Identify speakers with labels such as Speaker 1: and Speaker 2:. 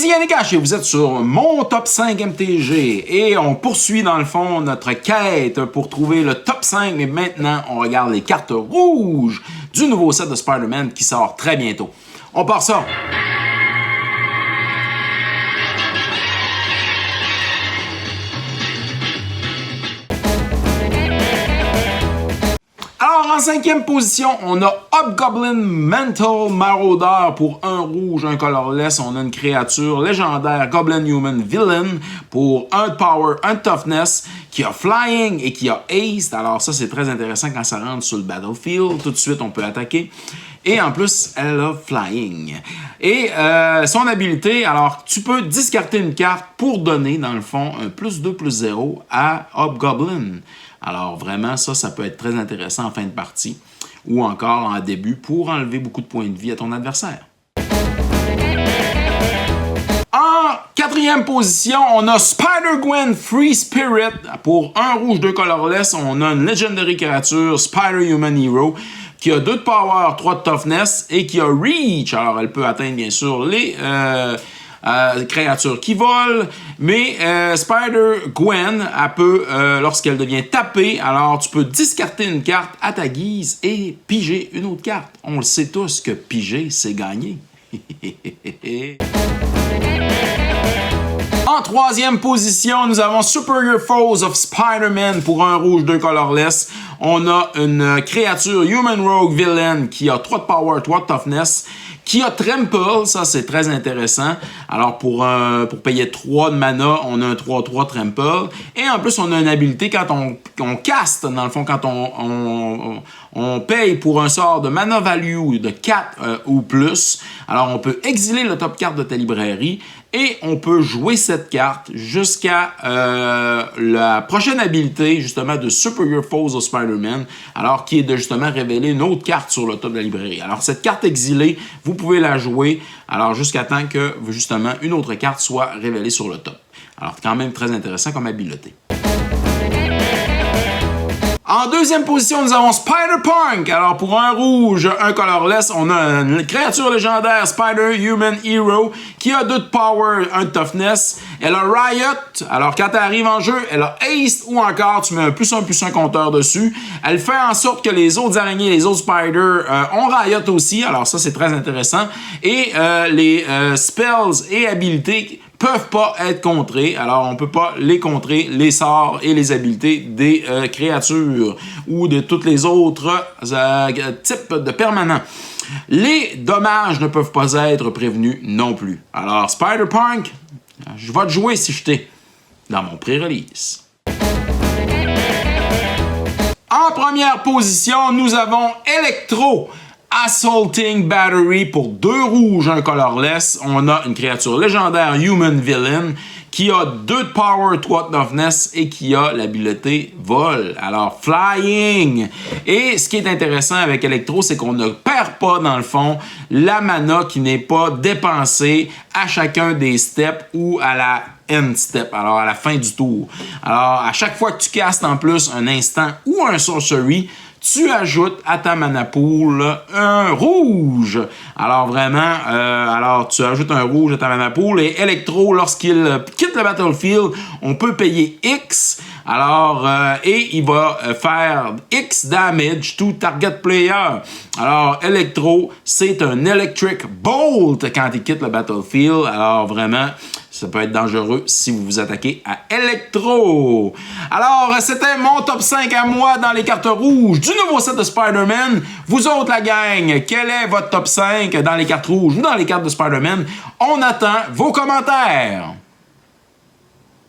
Speaker 1: Ici Yannick H et vous êtes sur mon top 5 MTG et on poursuit dans le fond notre quête pour trouver le top 5, mais maintenant on regarde les cartes rouges du nouveau set de Spider-Man qui sort très bientôt. On part ça! Alors, en cinquième position, on a Hobgoblin Mental Marauder pour un rouge, un colorless. On a une créature légendaire, Goblin Human Villain, pour un de power, un de toughness, qui a flying et qui a haste. Alors ça, c'est très intéressant quand ça rentre sur le battlefield. Tout de suite, on peut attaquer. Et en plus, elle a flying. Et son habilité, alors tu peux discarter une carte pour donner, dans le fond, un +2/+0 à Hobgoblin. Alors vraiment, ça peut être très intéressant en fin de partie ou encore en début pour enlever beaucoup de points de vie à ton adversaire. En quatrième position, on a Spider-Gwen Free Spirit. Pour un rouge, 2 colorless, on a une Legendary créature, Spider-Human Hero, qui a 2 de power, 3 de toughness et qui a reach. Alors elle peut atteindre bien sûr les créatures qui volent, mais Spider-Gwen, elle peut, lorsqu'elle devient tapée, alors tu peux discarter une carte à ta guise et piger une autre carte. On le sait tous que piger, c'est gagner. En troisième position, nous avons Superior Foes of Spider-Man pour un rouge, 2 colorless. On a une créature Human Rogue Villain qui a 3 de power, 3 de toughness, qui a Trample, ça c'est très intéressant. Alors pour payer 3 de mana, on a un 3/3 Trample. Et en plus, on a une habilité quand on caste, dans le fond, quand on paye pour un sort de mana value de 4 ou plus. Alors on peut exiler le top carte de ta librairie et on peut jouer cette carte jusqu'à la prochaine habilité justement de Superior Foes of Spider-Man, alors qui est de justement révéler une autre carte sur le top de la librairie. Alors cette carte exilée, vous pouvez la jouer alors jusqu'à temps que justement une autre carte soit révélée sur le top. Alors c'est quand même très intéressant comme habileté. En deuxième position, nous avons Spider-Punk. Alors, pour un rouge, un colorless, on a une créature légendaire, Spider-Human Hero, qui a 2 de power, 1 de toughness. Elle a Riot. Alors, quand elle arrive en jeu, elle a haste ou encore, tu mets un +1/+1 compteur dessus. Elle fait en sorte que les autres araignées, les autres spiders ont Riot aussi. Alors, ça, c'est très intéressant. Et les spells et habilités peuvent pas être contrés. Alors, on peut pas les contrer, les sorts et les habiletés des créatures ou de tous les autres types de permanents. Les dommages ne peuvent pas être prévenus non plus. Alors, Spider-Punk, je vais te jouer si je t'ai dans mon pré-release. En première position, nous avons Electro. Assaulting Battery pour 2 rouges, 1 colorless. On a une créature légendaire Human Villain qui a 2 de power, 3 de toughness et qui a l'habileté vol. Alors, flying! Et ce qui est intéressant avec Electro, c'est qu'on ne perd pas, dans le fond, la mana qui n'est pas dépensée à chacun des steps ou à la end step, alors à la fin du tour. Alors, à chaque fois que tu castes en plus un instant ou un sorcery, tu ajoutes à ta mana pool un rouge. Alors vraiment, tu ajoutes un rouge à ta mana pool et Electro, lorsqu'il quitte le battlefield, on peut payer X. Alors, et il va faire X damage to target player. Alors, Electro, c'est un Electric Bolt quand il quitte le battlefield. Alors vraiment, ça peut être dangereux si vous vous attaquez à Electro. Alors, c'était mon top 5 à moi dans les cartes rouges du nouveau set de Spider-Man. Vous autres, la gang, quel est votre top 5 dans les cartes rouges ou dans les cartes de Spider-Man? On attend vos commentaires.